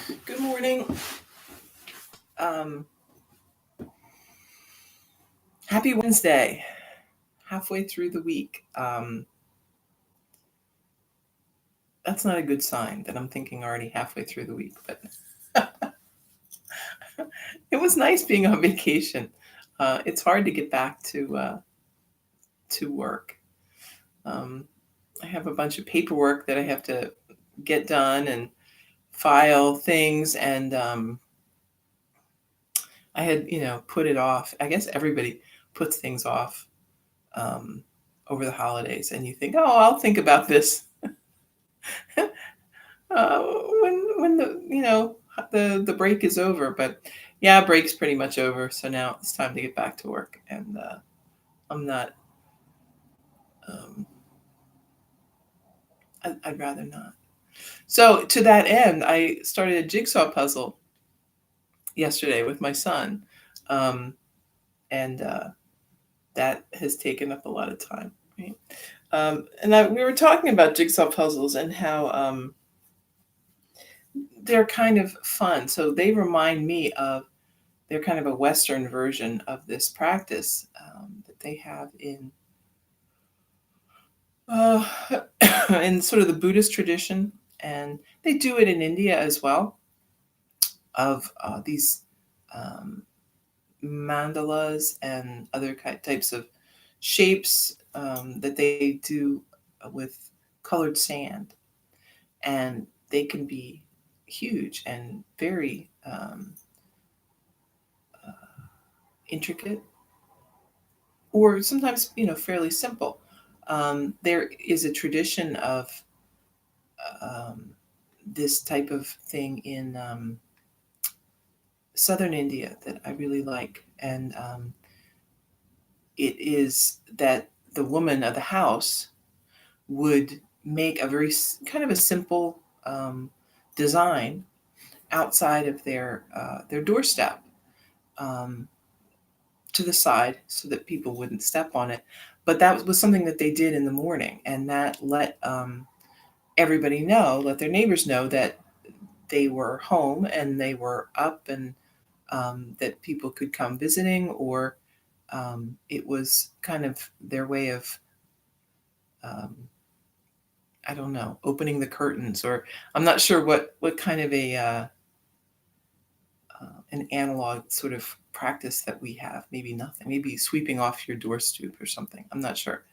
Good morning. Happy Wednesday. Halfway through the week. That's not a good sign that I'm thinking already halfway through the week, but it was nice being on vacation. It's hard to get back to work. Um, I have a bunch of paperwork that I have to get done and file things, and I had put it off. I guess everybody puts things off um, over the holidays, and you think, oh, I'll think about this uh, when the break is over. But yeah, break's pretty much over. So now it's time to get back to work, and I'm not. Um, I'd rather not. So to that end, I started a jigsaw puzzle yesterday with my son, um, and that has taken up a lot of time. Right? We were talking about jigsaw puzzles and how they're kind of fun. So they remind me of they're kind of a Western version of this practice that they have uh, in sort of the Buddhist tradition, and they do it in India as well. Of these um, mandalas and other types of shapes that they do with colored sand, and they can be huge and very intricate, or sometimes fairly simple. There is a tradition of um, this type of thing in southern India that I really like, and it is that the woman of the house would make a very kind of a simple design outside of their doorstep, um, to the side so that people wouldn't step on it. But that was something that they did in the morning, and that let everybody know, let their neighbors know that they were home and they were up, and that people could come visiting, or it was kind of their way of, um, I don't know, opening the curtains, or I'm not sure what kind of an analog sort of practice that we have. Maybe nothing. Maybe sweeping off your door stoop or something. I'm not sure.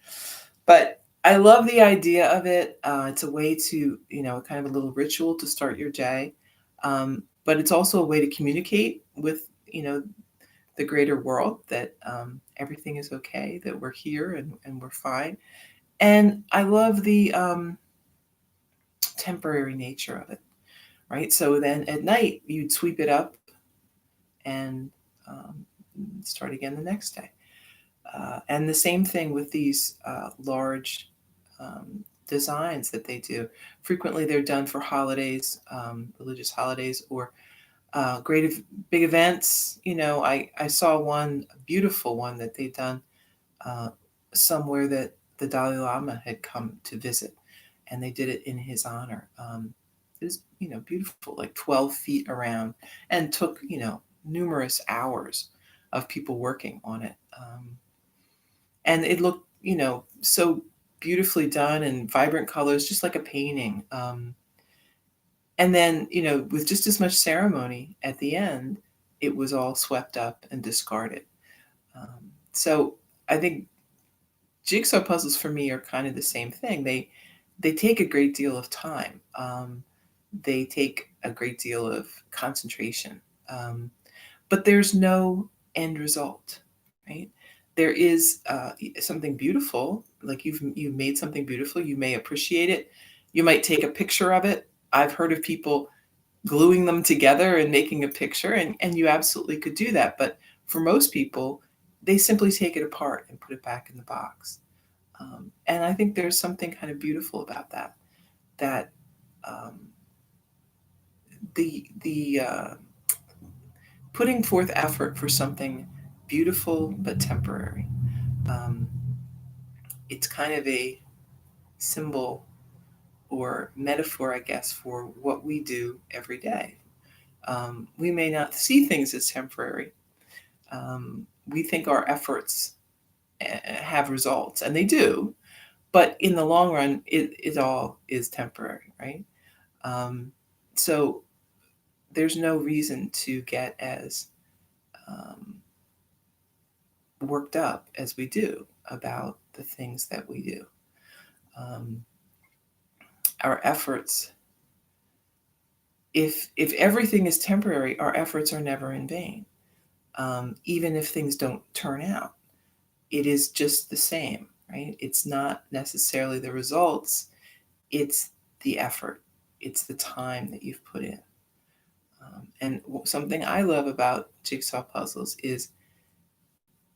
But I love the idea of it. It's a way to, kind of a little ritual to start your day. But it's also a way to communicate with, the greater world, that everything is okay, that we're here, and we're fine. And I love the temporary nature of it, right? So then at night, you'd sweep it up and start again the next day. And the same thing with these large designs that they do. Frequently, they're done for holidays, religious holidays, or big events. I saw one, a beautiful one that they'd done uh, somewhere that the Dalai Lama had come to visit, and they did it in his honor. It was, beautiful, like 12 feet around, and took, numerous hours of people working on it. And it looked, so beautifully done, and vibrant colors, just like a painting. And then, with just as much ceremony at the end, it was all swept up and discarded. So I think jigsaw puzzles for me are kind of the same thing. They take a great deal of time. They take a great deal of concentration, um, but there's no end result, right? There is something beautiful, like you've made something beautiful. You may appreciate it. You might take a picture of it. I've heard of people gluing them together and making a picture, and you absolutely could do that. But for most people, they simply take it apart and put it back in the box. And I think there's something kind of beautiful about that. That um, the putting forth effort for something beautiful but temporary. Um, it's kind of a symbol or metaphor, I guess, for what we do every day. We may not see things as temporary. We think our efforts have results, and they do, but in the long run, it all is temporary, right? Um, so there's no reason to get as um, worked up as we do about the things that we do. Um, our efforts, if everything is temporary, our efforts are never in vain. Even if things don't turn out, it is just the same, right? It's not necessarily the results, it's the effort, it's the time that you've put in. And something I love about jigsaw puzzles is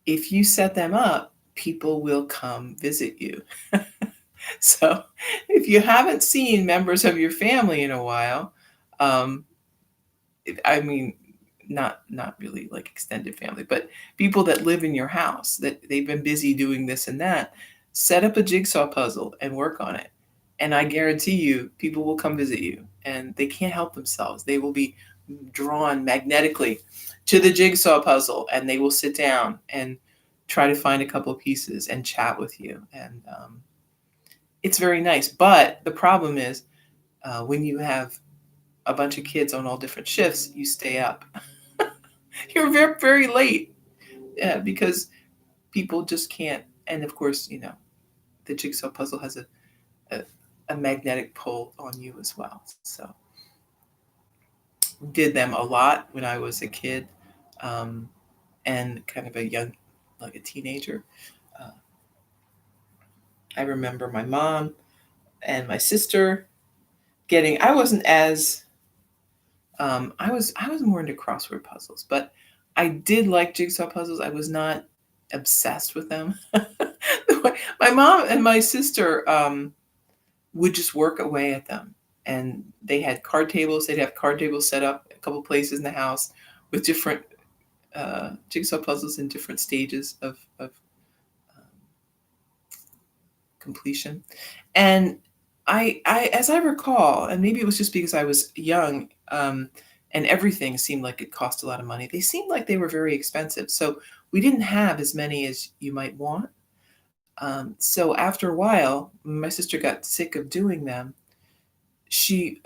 if you set them up, people will come visit you. So if you haven't seen members of your family in a while, um, I mean, not really like extended family, but people that live in your house that they've been busy doing this and that, set up a jigsaw puzzle and work on it. And I guarantee you, people will come visit you and they can't help themselves. They will be drawn magnetically to the jigsaw puzzle and they will sit down and try to find a couple of pieces and chat with you. And it's very nice. But the problem is when you have a bunch of kids on all different shifts, you stay up. You're very, very late because people just can't. And of course, the jigsaw puzzle has a, a magnetic pull on you as well. So did them a lot when I was a kid um, and kind of a young, like a teenager. Uh, I remember my mom and my sister getting. I wasn't as I was more into crossword puzzles, but I did like jigsaw puzzles. I was not obsessed with them. My mom and my sister would just work away at them, and they had card tables. They'd have card tables set up a couple places in the house with different jigsaw puzzles in different stages of completion. And as I recall, and maybe it was just because I was young, and everything seemed like it cost a lot of money. They seemed like they were very expensive, so we didn't have as many as you might want. So after a while, my sister got sick of doing them. She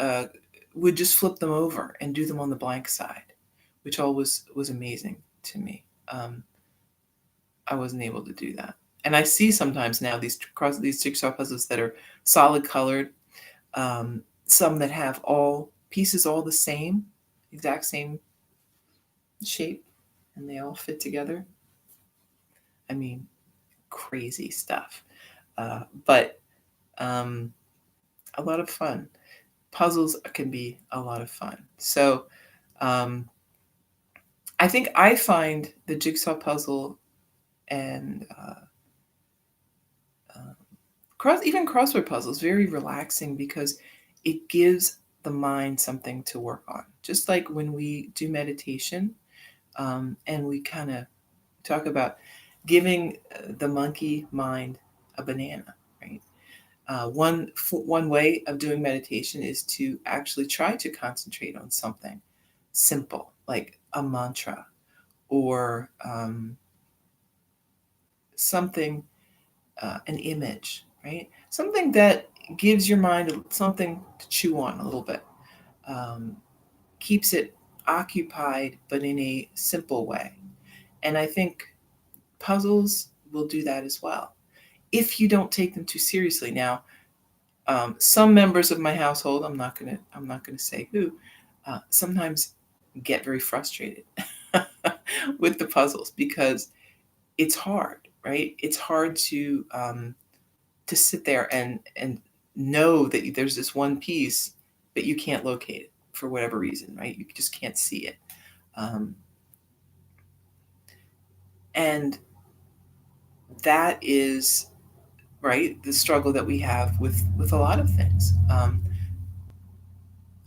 would just flip them over and do them on the blank side, which always was amazing to me. I wasn't able to do that. And I see sometimes now these jigsaw puzzles that are solid colored, some that have all pieces all the same, exact same shape, and they all fit together. I mean, crazy stuff. But a lot of fun. Puzzles can be a lot of fun. So um, I think I find the jigsaw puzzle and even crossword puzzles very relaxing because it gives the mind something to work on. Just like when we do meditation, and we kind of talk about giving the monkey mind a banana, right? One way of doing meditation is to actually try to concentrate on something simple, like a mantra or something, an image, right? Something that gives your mind something to chew on a little bit, um, keeps it occupied, but in a simple way. And I think puzzles will do that as well if you don't take them too seriously. Now, some members of my household, I'm not gonna say who, sometimes get very frustrated with the puzzles because it's hard, right? It's hard to sit there and know that there's this one piece, but you can't locate it for whatever reason, right? You just can't see it, um, and that is right the struggle that we have with a lot of things.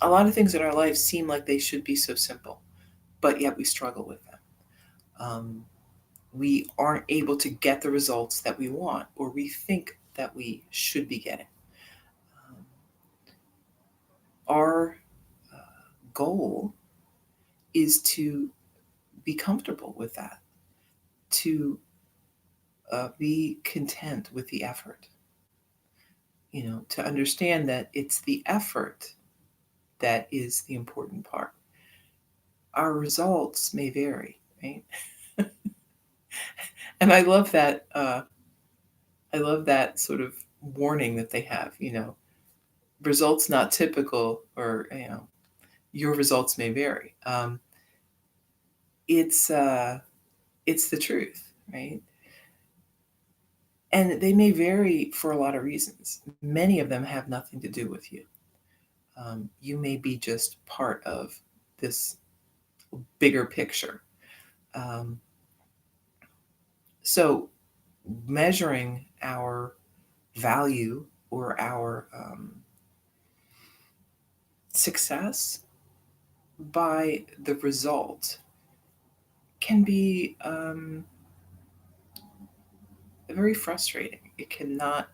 A lot of things in our life seem like they should be so simple, but yet we struggle with them. We aren't able to get the results that we want or we think that we should be getting. Our goal is to be comfortable with that, to be content with the effort, to understand that it's the effort that is the important part. Our results may vary, right? And I love that. I love that sort of warning that they have. Results not typical, or your results may vary. It's the truth, right? And they may vary for a lot of reasons. Many of them have nothing to do with you. You may be just part of this bigger picture. Um, so, measuring our value or our success by the result can be very frustrating. It cannot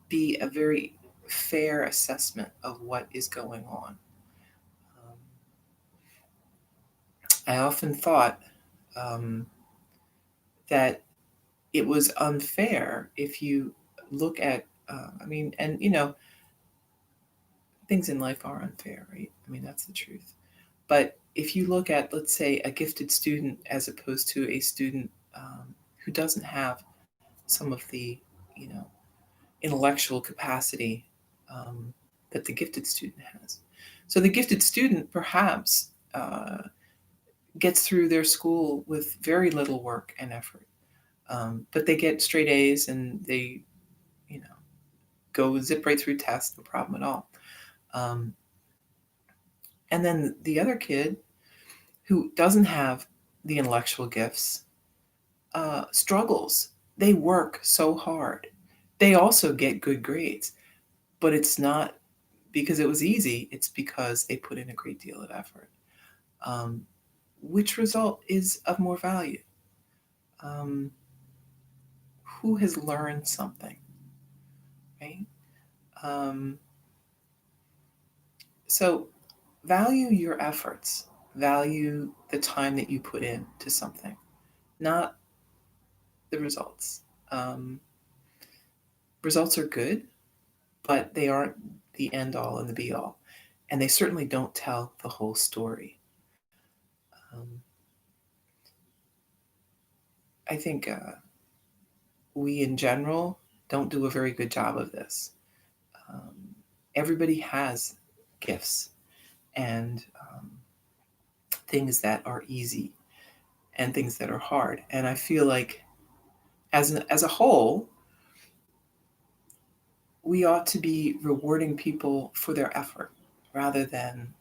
be a very fair assessment of what is going on. Um, I often thought um, that it was unfair if you look at, and things in life are unfair, right? I mean, that's the truth. But if you look at, let's say, a gifted student as opposed to a student who doesn't have some of the, you know, intellectual capacity that the gifted student has. So the gifted student perhaps gets through their school with very little work and effort, but they get straight A's and they, you know, go zip right through tests, no problem at all. Um, and then the other kid who doesn't have the intellectual gifts struggles. They work so hard. They also get good grades, but it's not because it was easy. It's because they put in a great deal of effort. Um, which result is of more value? Um, who has learned something, right? Um, so value your efforts, value the time that you put in to something, not the results. Um, results are good, but they aren't the end all and the be all. And they certainly don't tell the whole story. Um, I think we in general don't do a very good job of this. Um, everybody has gifts and things that are easy and things that are hard. And I feel like as a whole, we ought to be rewarding people for their effort rather than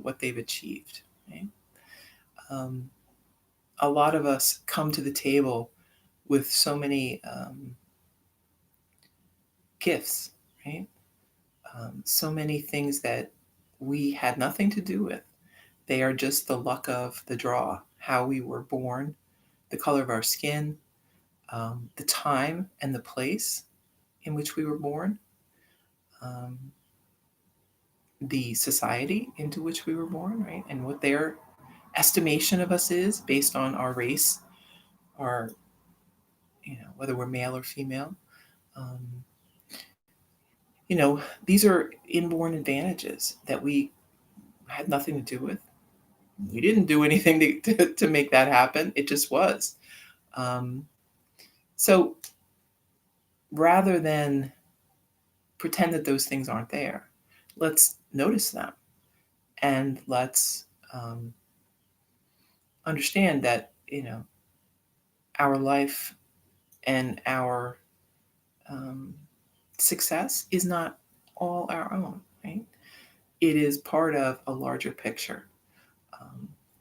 what they've achieved. Right? Um, a lot of us come to the table with so many gifts, right? So many things that we had nothing to do with. They are just the luck of the draw, how we were born, the color of our skin, the time and the place in which we were born, um, the society into which we were born, right? And what their estimation of us is based on our race, our, whether we're male or female. Um, these are inborn advantages that we had nothing to do with. We didn't do anything to make that happen. It just was. Um, so rather than pretend that those things aren't there, let's notice them and let's understand that, our life and our um, success is not all our own, right? It is part of a larger picture.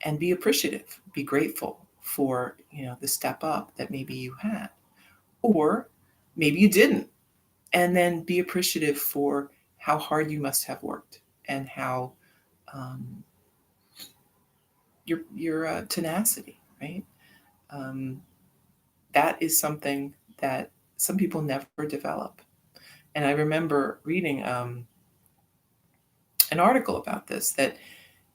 And be appreciative, be grateful for, the step up that maybe you had, or maybe you didn't. And then be appreciative for how hard you must have worked and how um, your tenacity, right? Um, that is something that some people never develop. And I remember reading an article about this, that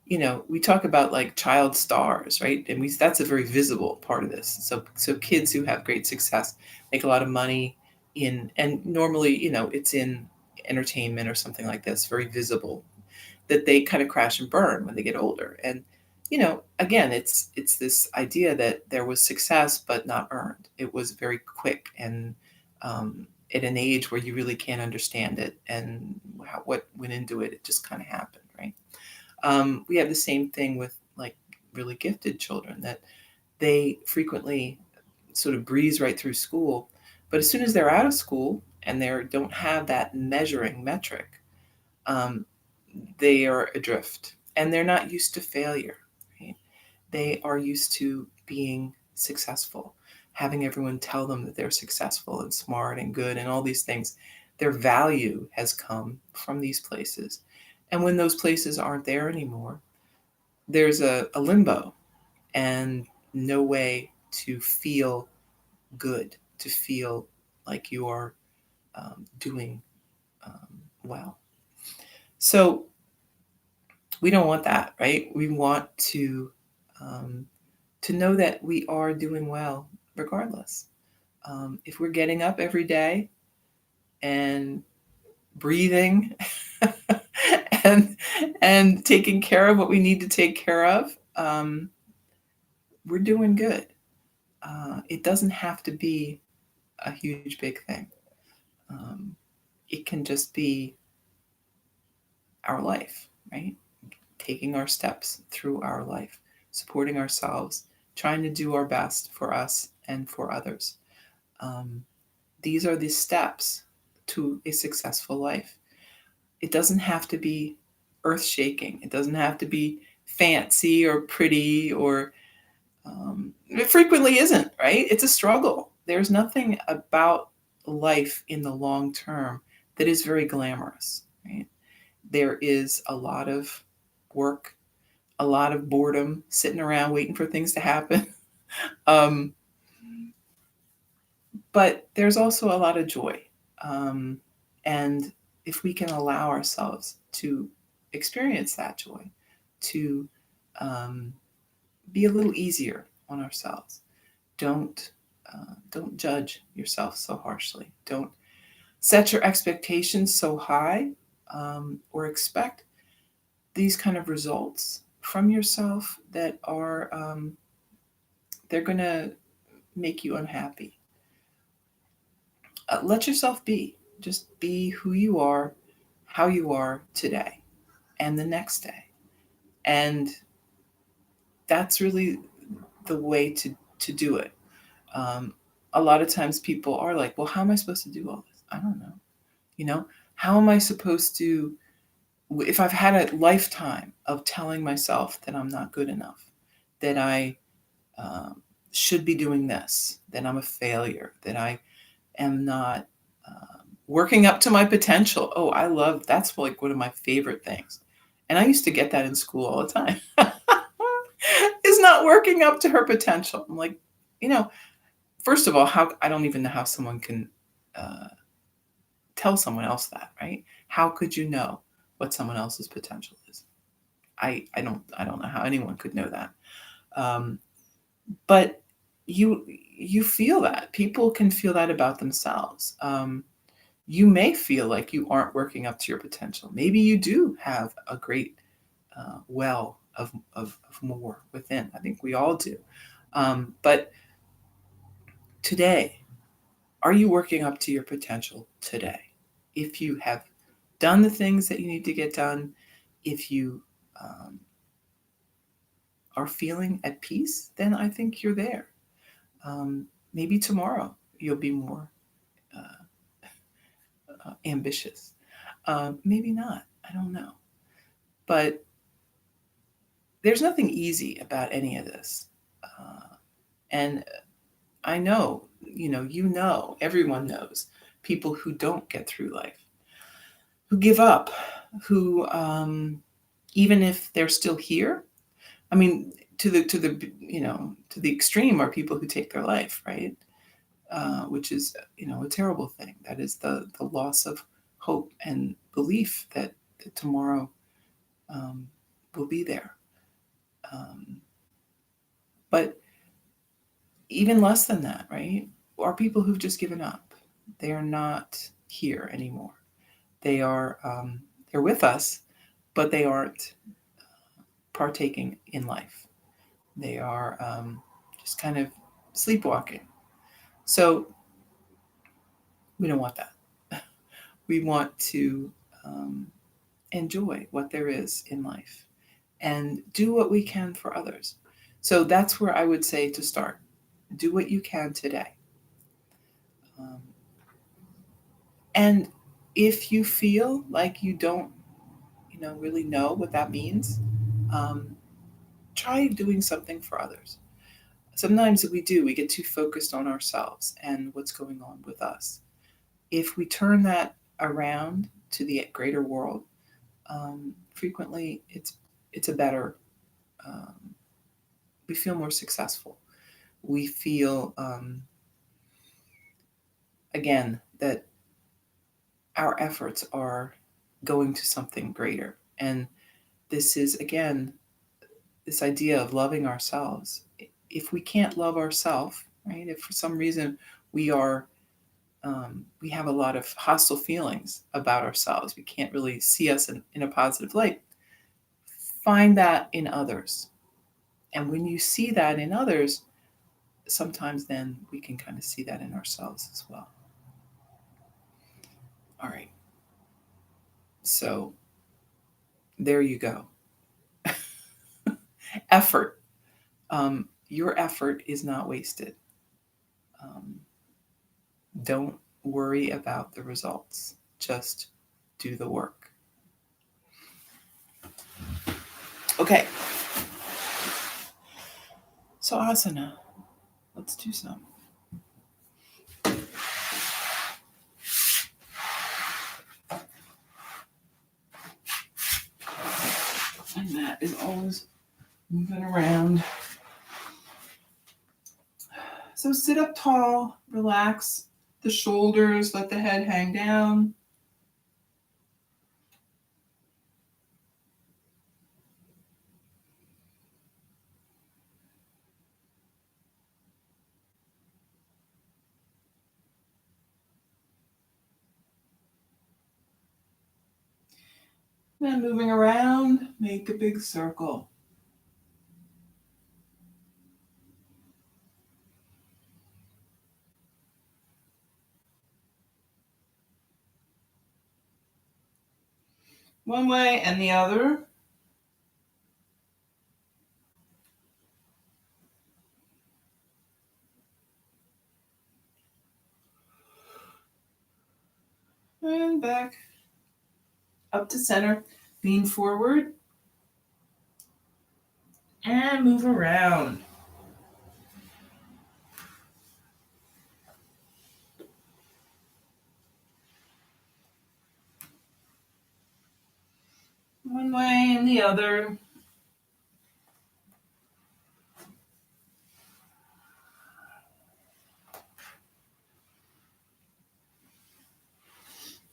we talk about like child stars, right? And that's a very visible part of this. So kids who have great success make a lot of money and normally, it's in entertainment or something like this, very visible, that they kind of crash and burn when they get older. And again, it's this idea that there was success but not earned. It was very quick and at an age where you really can't understand it and what went into it. It just kind of happened, right? We have the same thing with like really gifted children, that they frequently sort of breeze right through school, but as soon as they're out of school and they don't have that measuring metric, um, they are adrift and they're not used to failure. Right? They are used to being successful, having everyone tell them that they're successful and smart and good and all these things. Their value has come from these places. And when those places aren't there anymore, there's a limbo and no way to feel good, to feel like you are doing well. So we don't want that, right? We want um, to know that we are doing well regardless. If we're getting up every day and breathing and and taking care of what we need to take care of, we're doing good. It doesn't have to be a huge big thing. Um, it can just be our life, right? Taking our steps through our life, supporting ourselves, trying to do our best for us and for others. Um, these are the steps to a successful life. It doesn't have to be earth shaking. It doesn't have to be fancy or pretty or it frequently isn't, right? It's a struggle. There's nothing about life in the long term that is very glamorous, right? There is a lot of work, a lot of boredom, sitting around waiting for things to happen. Um, but there's also a lot of joy. Um, and if we can allow ourselves to experience that joy, to um, be a little easier on ourselves, don't judge yourself so harshly. Don't set your expectations so high, or expect these kind of results from yourself that are they're going to make you unhappy. Let yourself be. Just be who you are, how you are today and the next day. And that's really the way to do it. Um, a lot of times people are like, well, how am I supposed to do all this? I don't know. You know, how am I supposed to, if I've had a lifetime of telling myself that I'm not good enough, that I should be doing this, that I'm a failure, that I am not working up to my potential. Oh, I love that's like one of my favorite things. And I used to get that in school all the time. Is not working up to her potential. I'm like, you know, first of all, how I don't even know how someone can uh, tell someone else that, right? How could you know what someone else's potential is? I don't know how anyone could know that. Um, but you feel that people can feel that about themselves. You may feel like you aren't working up to your potential. Maybe you do have a great well of more within. I think we all do. But today, are you working up to your potential today? If you have done the things that you need to get done, if you um, are feeling at peace, then I think you're there. Maybe tomorrow you'll be more ambitious. Maybe not. I don't know. But there's nothing easy about any of this. And I know, everyone knows people who don't get through life, who give up, who, even if they're still here, I mean, to the extreme are people who take their life, right? Which is, a terrible thing. That is the loss of hope and belief that tomorrow will be there. Um, but even less than that, right, are people who've just given up. They are not here anymore. They are they're with us, but they aren't partaking in life. They are just kind of sleepwalking. So we don't want that. We want to enjoy what there is in life and do what we can for others. So that's where I would say to start. Do what you can today. Um, and if you feel like you don't, really know what that means, um, try doing something for others. Sometimes we do, we get too focused on ourselves and what's going on with us. If we turn that around to the greater world, frequently it's a better, um, we feel more successful. We feel, again, that our efforts are going to something greater. And this is, again, this idea of loving ourselves. If we can't love ourselves, right, if for some reason we are, we have a lot of hostile feelings about ourselves, we can't really see us in a positive light, find that in others. And when you see that in others, sometimes then we can kind of see that in ourselves as well. All right. So there you go. Effort. Your effort is not wasted. Um, don't worry about the results. Just do the work. Okay. So asana. Let's do some. And that is always moving around. So sit up tall, relax the shoulders, let the head hang down. Then moving around, make a big circle. One way and the other. And back up to center. Lean forward and move around. One way and the other.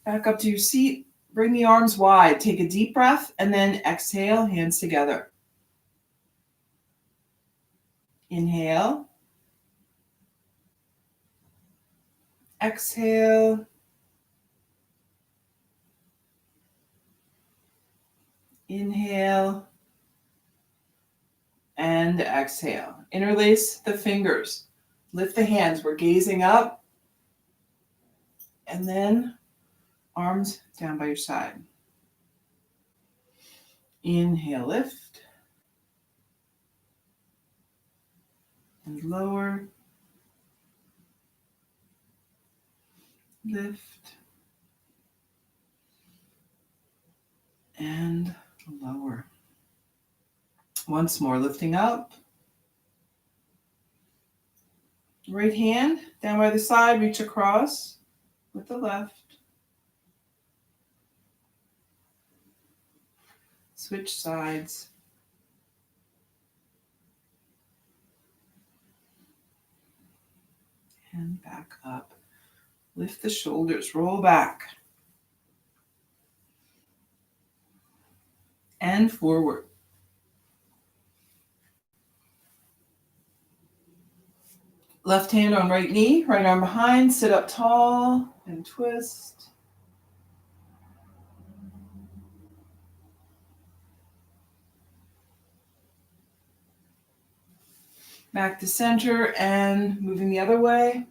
Back up to your seat. Bring the arms wide. Take a deep breath and then exhale, hands together. Inhale. Exhale. Inhale. And exhale. Interlace the fingers. Lift the hands. We're gazing up. And then arms down by your side. Inhale, lift. And lower. Lift. And lower. Once more, lifting up. Right hand down by the side, reach across with the left. Switch sides. And back up. Lift the shoulders, roll back. And forward. Left hand on right knee, right arm behind, sit up tall and twist. Back to center and moving the other way.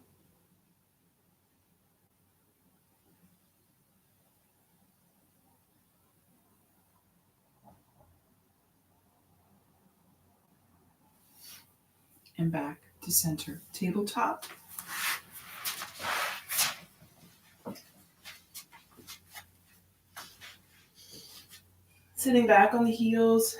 And back to center. Tabletop. Sitting back on the heels.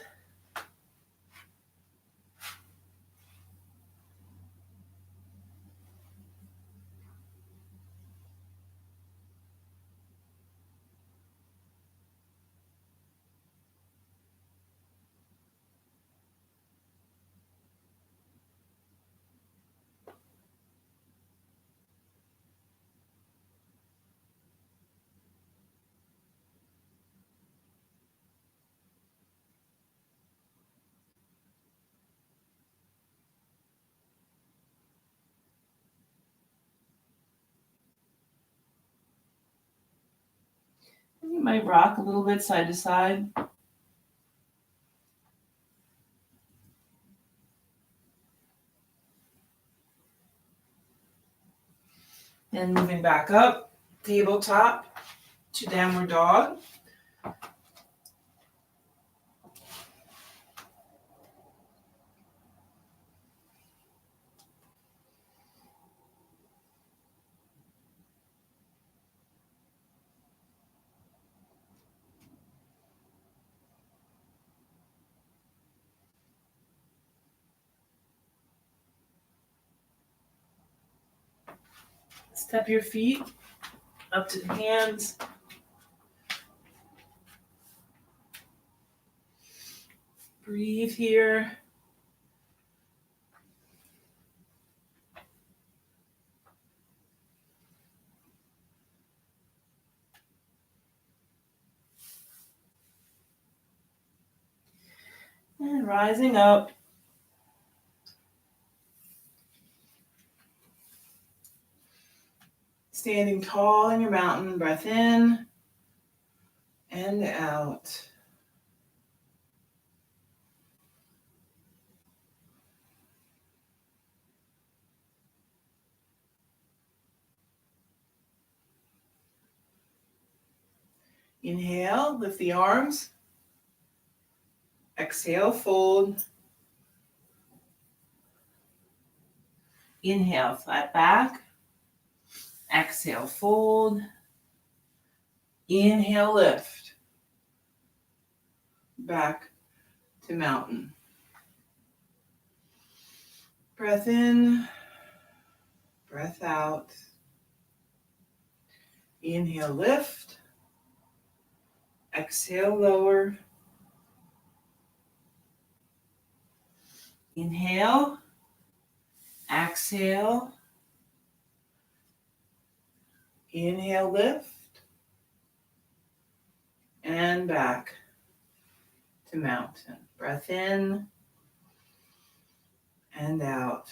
You might rock a little bit side to side. Then moving back up, tabletop to downward dog. Step your feet up to the hands. Breathe here. And rising up. Standing tall in your mountain, breath in and out. Inhale, lift the arms. Exhale, fold. Inhale, flat back. Exhale, fold. Inhale, lift. Back to mountain. Breath in, breath out. Inhale, lift. Exhale, lower. Inhale. Exhale. Inhale, lift. And back to mountain. Breath in and out.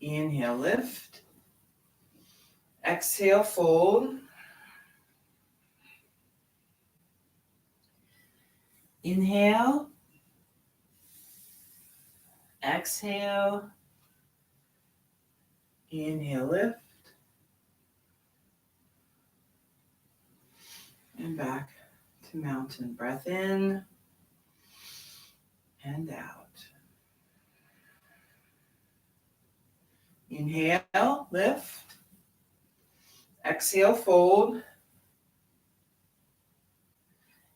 Inhale, lift. Exhale, fold. Inhale. Exhale. Inhale, lift. And back to mountain. Breath in and out. Inhale, lift. Exhale, fold.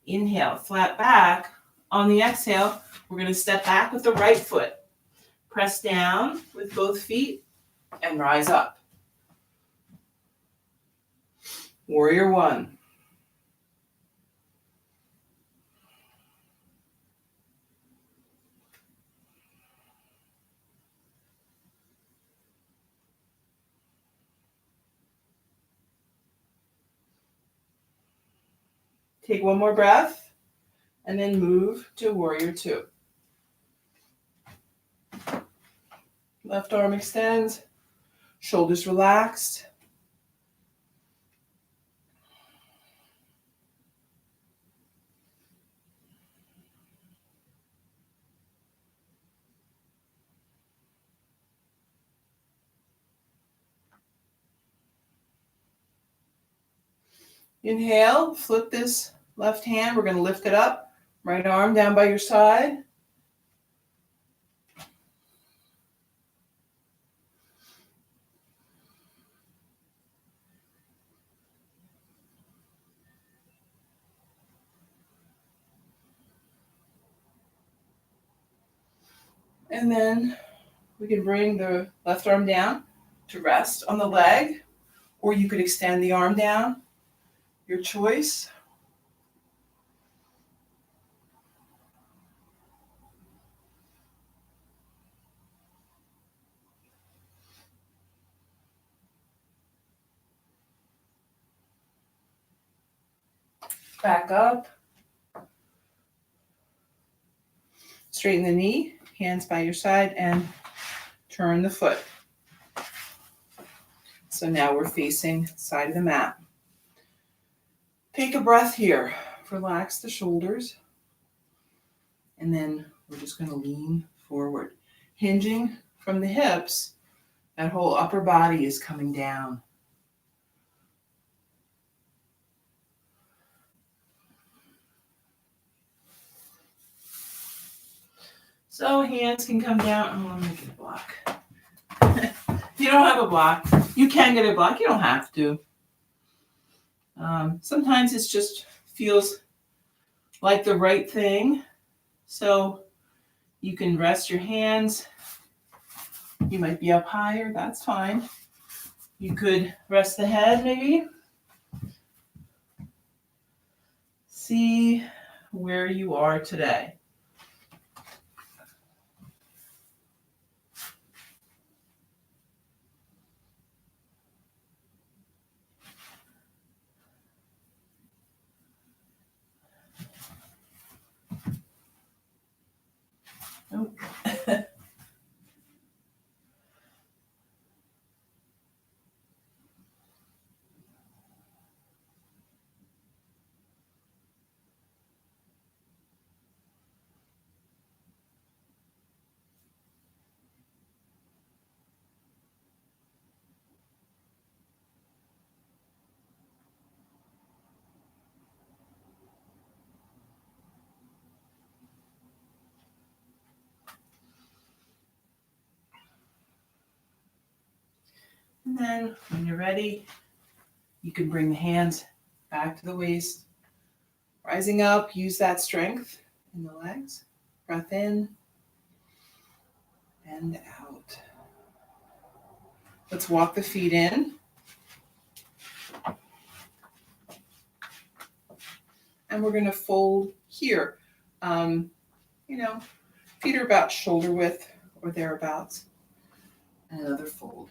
Inhale, flat back. On the exhale, we're going to step back with the right foot. Press down with both feet and rise up. Warrior one. Take one more breath and then move to warrior two. Left arm extends, shoulders relaxed. Inhale, flip this left hand. We're going to lift it up. Right arm down by your side. And then we can bring the left arm down to rest on the leg, or you could extend the arm down, your choice. Back up. Straighten the knee, hands by your side, and turn the foot. So now we're facing side of the mat. Take a breath here. Relax the shoulders. And then we're just going to lean forward. Hinging from the hips, that whole upper body is coming down. So hands can come down. Oh, let me get a block. If you don't have a block, you can get a block. You don't have to. Sometimes it just feels like the right thing. So you can rest your hands. You might be up higher. That's fine. You could rest the head maybe. See where you are today. Oh. And then when you're ready, you can bring the hands back to the waist. Rising up, use that strength in the legs. Breath in and out. Let's walk the feet in. And we're going to fold here. Feet are about shoulder width or thereabouts. And another fold.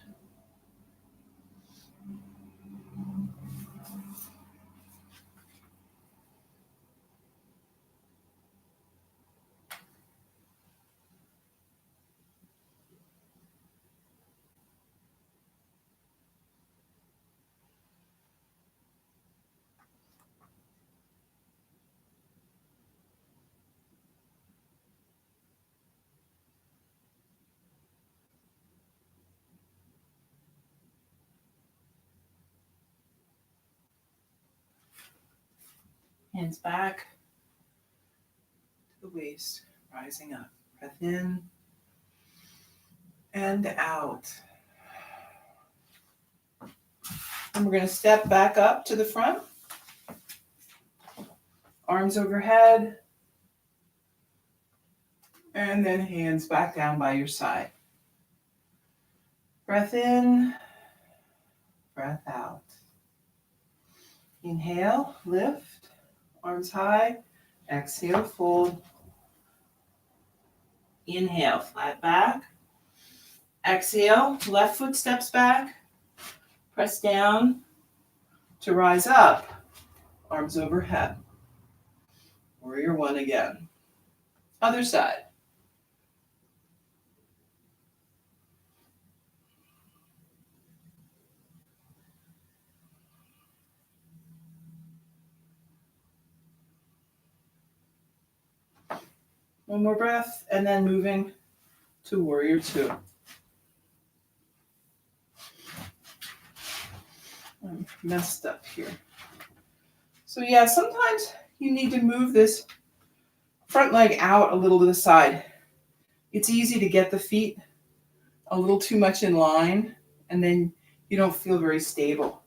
Hands back to the waist, rising up. Breath in and out. And we're going to step back up to the front. Arms overhead. And then hands back down by your side. Breath in, breath out. Inhale, lift, arms high. Exhale, fold. Inhale, flat back. Exhale, left foot steps back. Press down to rise up. Arms overhead. Warrior one again. Other side. One more breath, and then moving to warrior two. I'm messed up here. So yeah, sometimes you need to move this front leg out a little to the side. It's easy to get the feet a little too much in line, and then you don't feel very stable.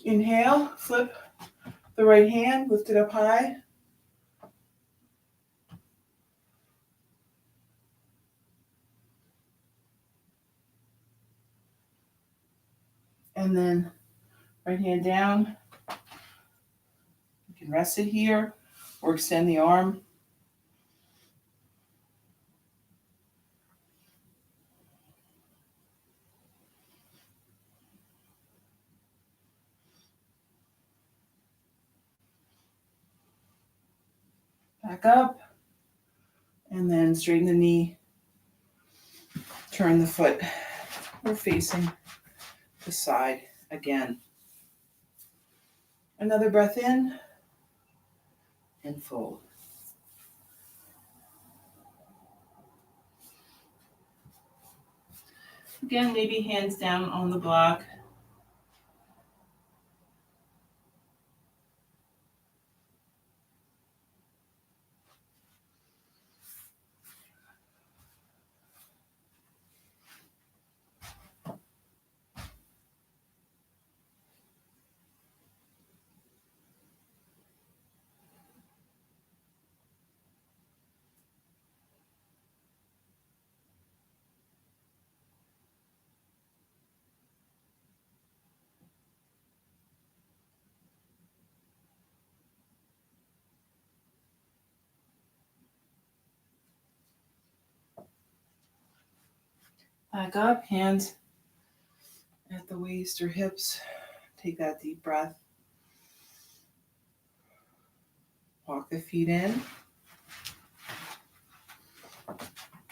Inhale, flip the right hand, lift it up high. And then right hand down. You can rest it here or extend the arm. Back up. And then straighten the knee. Turn the foot. We're facing the side again. Another breath in and fold. Again, maybe hands down on the block. Back up, hands at the waist or hips. Take that deep breath. Walk the feet in.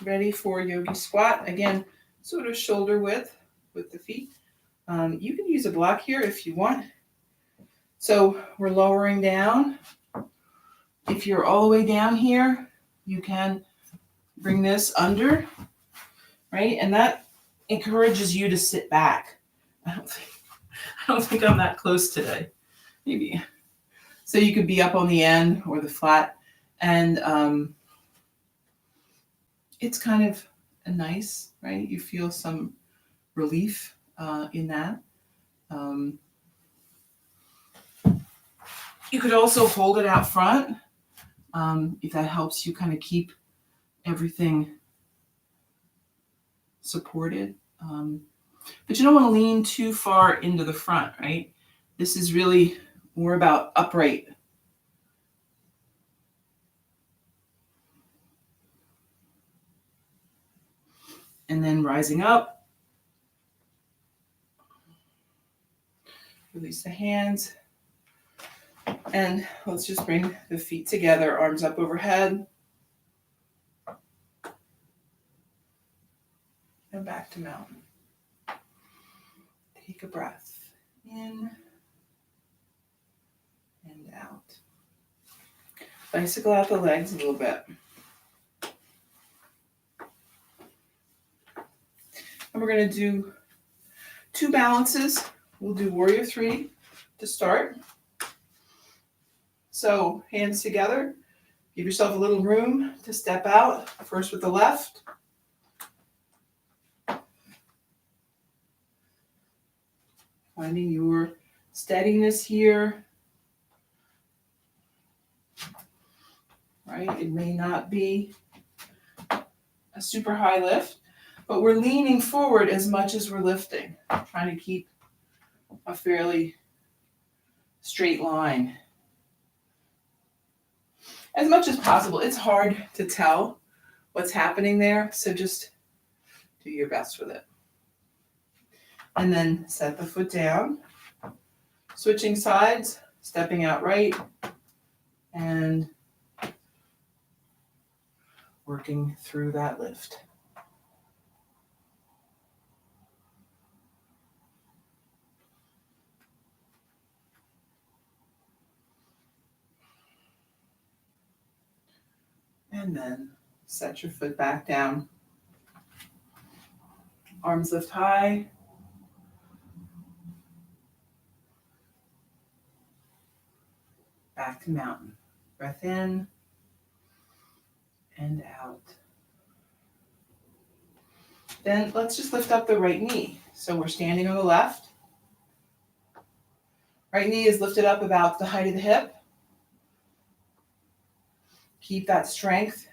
Ready for yogi squat. Again, sort of shoulder width with the feet. You can use a block here if you want. So we're lowering down. If you're all the way down here, you can bring this under, right? And that encourages you to sit back. I don't think I'm that close today. Maybe. So you could be up on the end or the flat, and it's kind of a nice, right? You feel some relief in that. You could also hold it out front if that helps you kind of keep everything supported. But you don't want to lean too far into the front, right? This is really more about upright. And then rising up. Release the hands. And let's just bring the feet together, arms up overhead. And back to mountain. Take a breath in and out. Bicycle out the legs a little bit. And we're going to do 2 balances. We'll do warrior 3 to start. So hands together. Give yourself a little room to step out. First with the left. Finding your steadiness here. Right? It may not be a super high lift, but we're leaning forward as much as we're lifting. Trying to keep a fairly straight line. As much as possible. It's hard to tell what's happening there, so just do your best with it. And then set the foot down. Switching sides, stepping out right, and working through that lift. And then set your foot back down. Arms lift high. Back to mountain. Breath in and out. Then let's just lift up the right knee. So we're standing on the left. Right knee is lifted up about the height of the hip. Keep that strength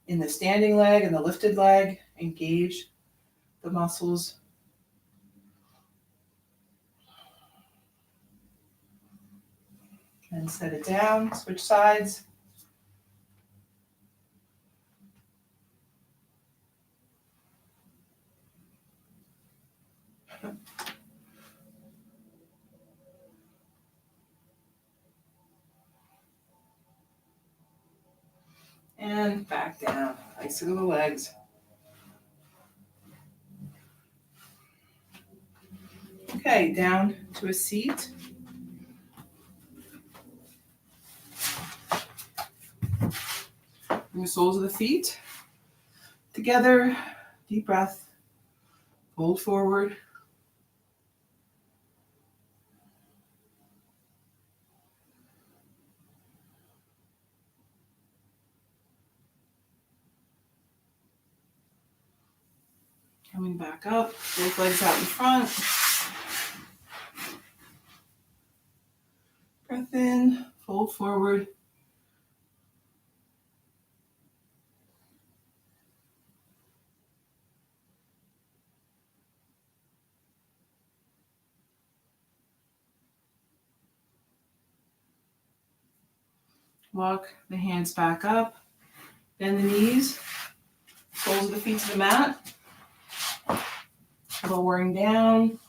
in the standing leg and the lifted leg. Engage the muscles. And set it down. Switch sides. And back down. Nice through the legs. Okay, down to a seat. Bring the soles of the feet together. Deep breath. Fold forward. Coming back up. Both legs out in front. Breath in. Fold forward. Walk the hands back up. Bend the knees. Soles of the feet to the mat. Lowering down.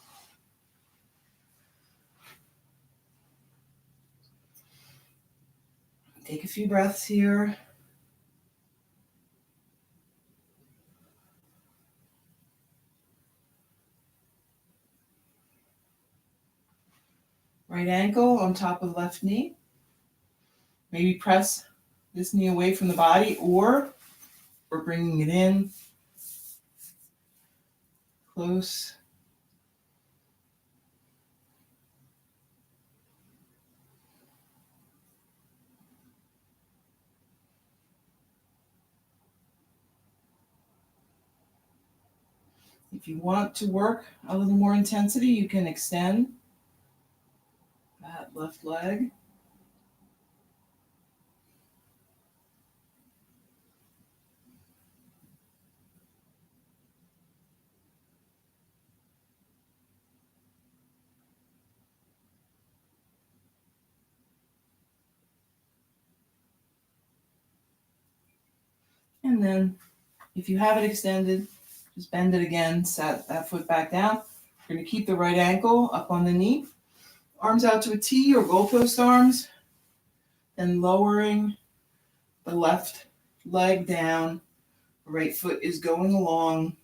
Take a few breaths here. Right ankle on top of left knee. Maybe press this knee away from the body, or we're bringing it in close. If you want to work a little more intensity, you can extend that left leg. And then if you have it extended, just bend it again, set that foot back down. You're going to keep the right ankle up on the knee. Arms out to a T or goalpost arms. Then lowering the left leg down. The right foot is going along.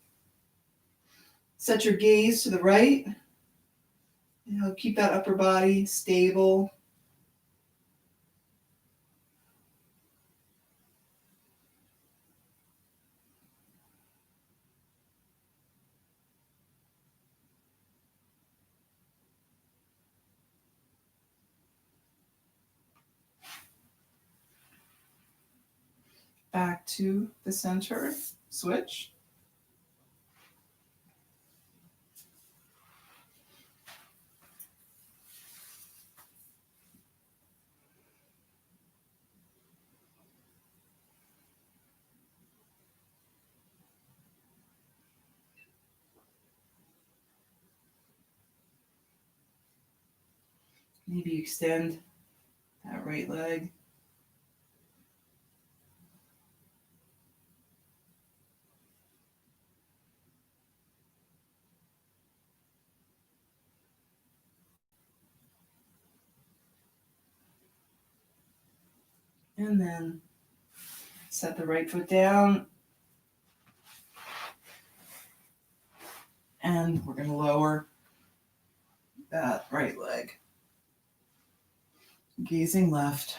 Set your gaze to the right. Keep that upper body stable. Back to the center. Switch. Maybe extend that right leg. And then set the right foot down. And we're going to lower that right leg. Gazing left.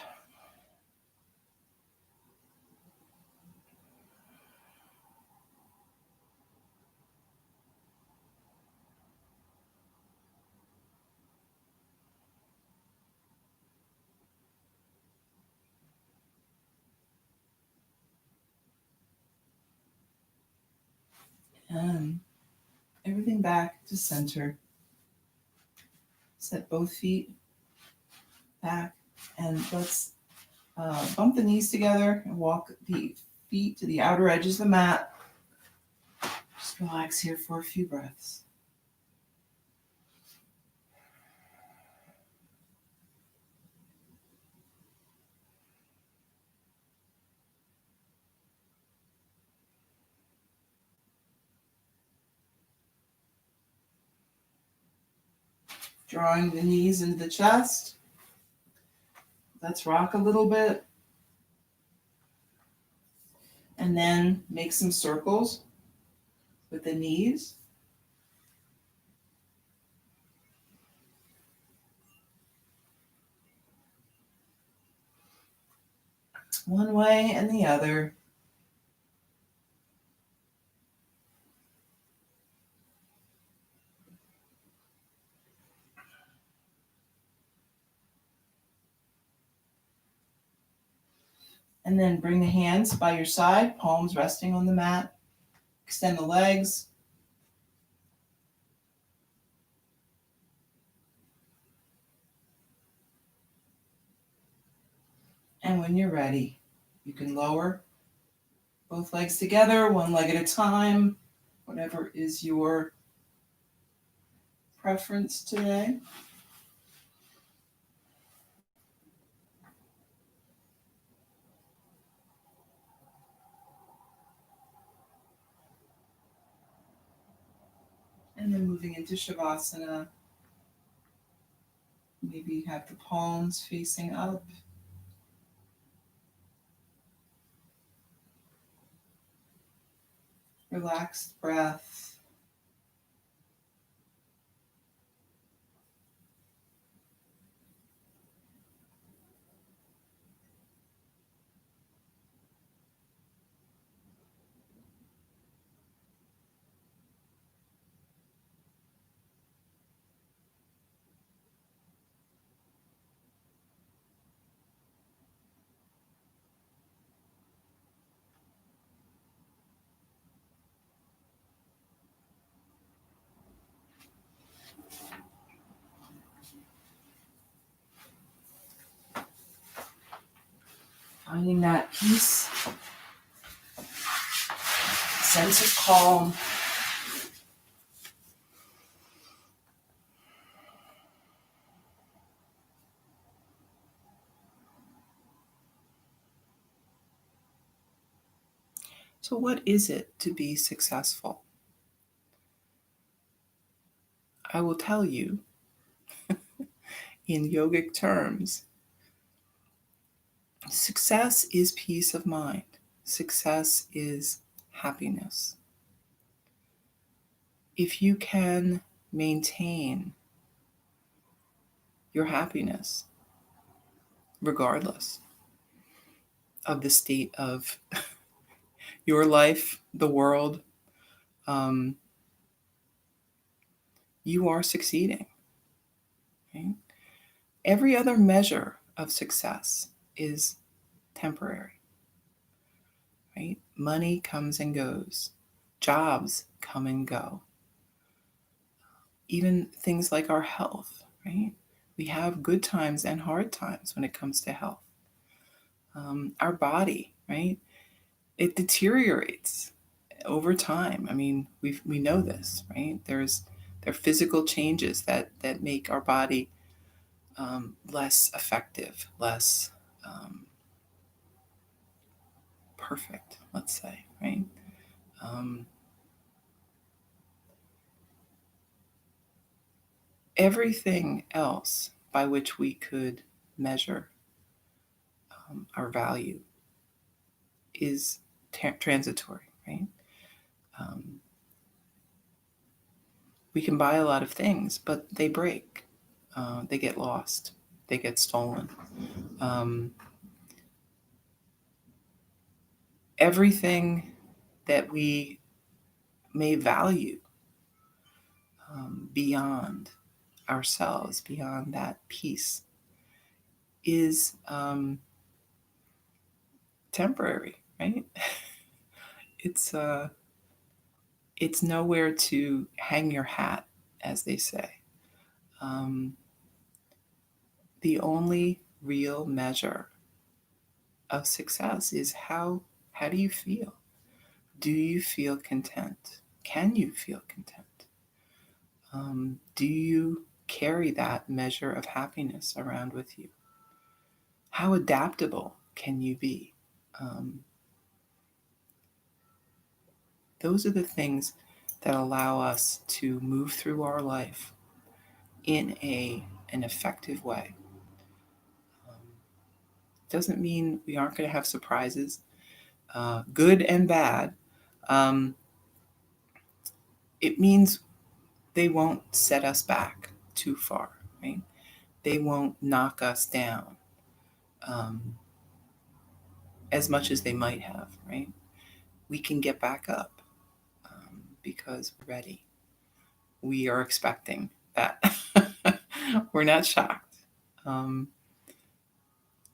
And everything back to center. Set both feet back, and let's bump the knees together and walk the feet to the outer edges of the mat. Just relax here for a few breaths. Drawing the knees into the chest. Let's rock a little bit. And then make some circles with the knees. One way and the other. And then bring the hands by your side, palms resting on the mat. Extend the legs. And when you're ready, you can lower both legs together, one leg at a time, whatever is your preference today. And then moving into Shavasana. Maybe have the palms facing up. Relaxed breath. Finding that peace, sense of calm. So, what is it to be successful? I will tell you in yogic terms, success is peace of mind. Success is happiness. If you can maintain your happiness, regardless of the state of your life, the world, um, you are succeeding. Right? Every other measure of success is temporary. Right? Money comes and goes. Jobs come and go. Even things like our health, right? We have good times and hard times when it comes to health. Our body, right? It deteriorates over time. I mean, we know this, right? There are physical changes that make our body less effective, less perfect, let's say, right? Um, Everything else by which we could measure our value is transitory, right? Um, we can buy a lot of things, but they break, they get lost, they get stolen. Um, Everything that we may value beyond ourselves, beyond that peace, is temporary, right? It's It's nowhere to hang your hat, as they say. The only real measure of success is how do you feel? Do you feel content? Can you feel content? Do you carry that measure of happiness around with you? How adaptable can you be? Um, those are the things that allow us to move through our life in an effective way. Doesn't mean we aren't going to have surprises, good and bad. Um, it means they won't set us back too far, right? They won't knock us down um, as much as they might have, right? We can get back up because we're ready. We are expecting that. We're not shocked. Um,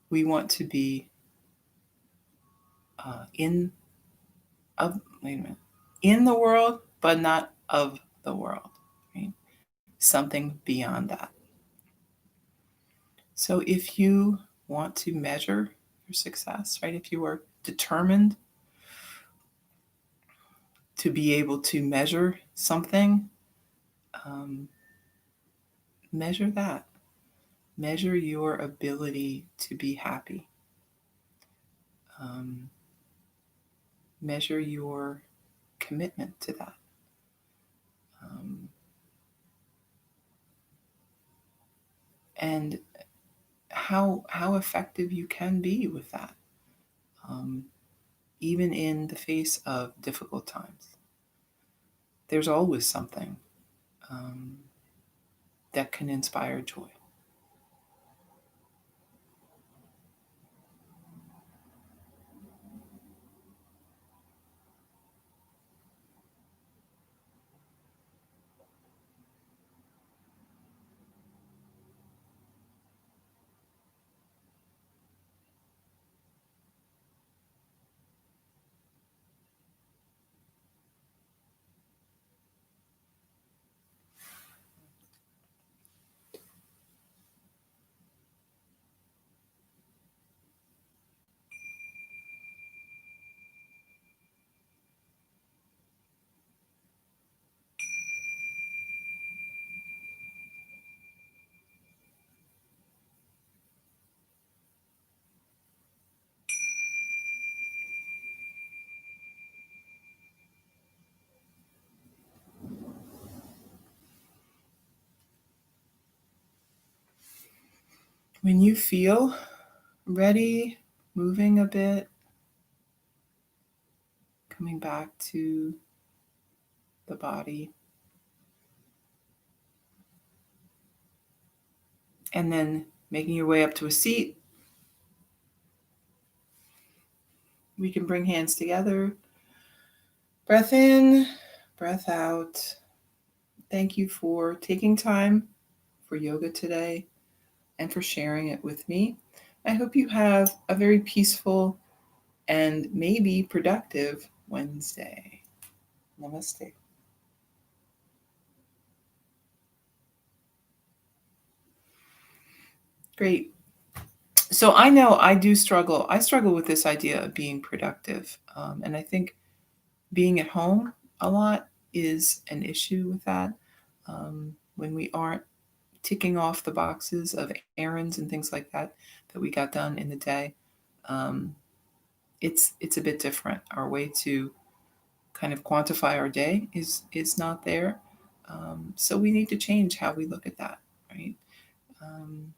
we want to be in of wait a minute in the world, but not of the world. Right? Something beyond that. So if you want to measure your success, right? If you are determined to be able to measure something, um, measure that. Measure your ability to be happy. Um, measure your commitment to that. Um, and how effective you can be with that, um, even in the face of difficult times. There's always something um, that can inspire joy. When you feel ready, moving a bit, coming back to the body, and then making your way up to a seat. We can bring hands together. Breath in, breath out. Thank you for taking time for yoga today and for sharing it with me. I hope you have a very peaceful and maybe productive Wednesday. Namaste. Great. So I know I do struggle. I struggle with this idea of being productive. And I think being at home a lot is an issue with that. When we aren't ticking off the boxes of errands and things like that that we got done in the day, um, it's a bit different. Our way to kind of quantify our day is not there. So we need to change how we look at that, right? Um,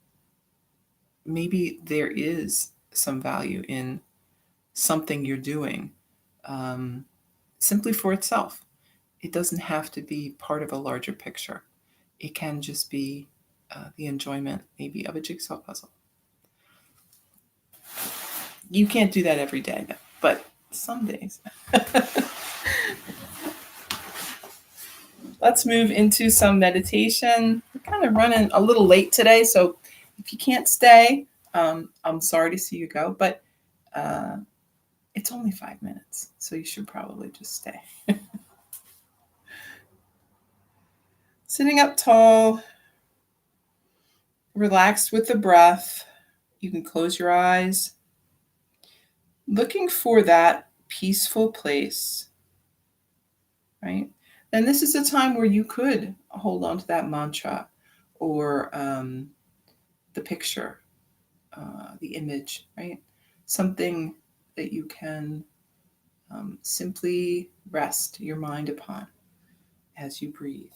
maybe there is some value in something you're doing um, simply for itself. It doesn't have to be part of a larger picture. It can just be the enjoyment, maybe, of a jigsaw puzzle. You can't do that every day, but some days. Let's move into some meditation. We're kind of running a little late today, so if you can't stay, I'm sorry to see you go, but it's only 5 minutes, so you should probably just stay. Sitting up tall, relaxed with the breath. You can close your eyes, looking for that peaceful place, right? And this is a time where you could hold on to that mantra or the picture, the image, right? Something that you can simply rest your mind upon as you breathe.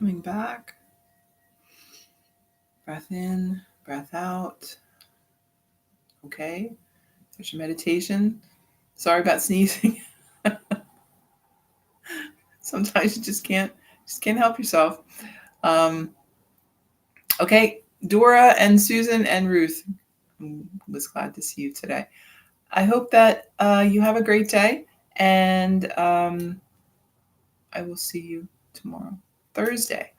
Coming back. Breath in, breath out. Okay, there's your meditation. Sorry about sneezing. Sometimes you just can't help yourself. Okay, Dora and Susan and Ruth, I was glad to see you today. I hope that you have a great day, and I will see you tomorrow, Thursday.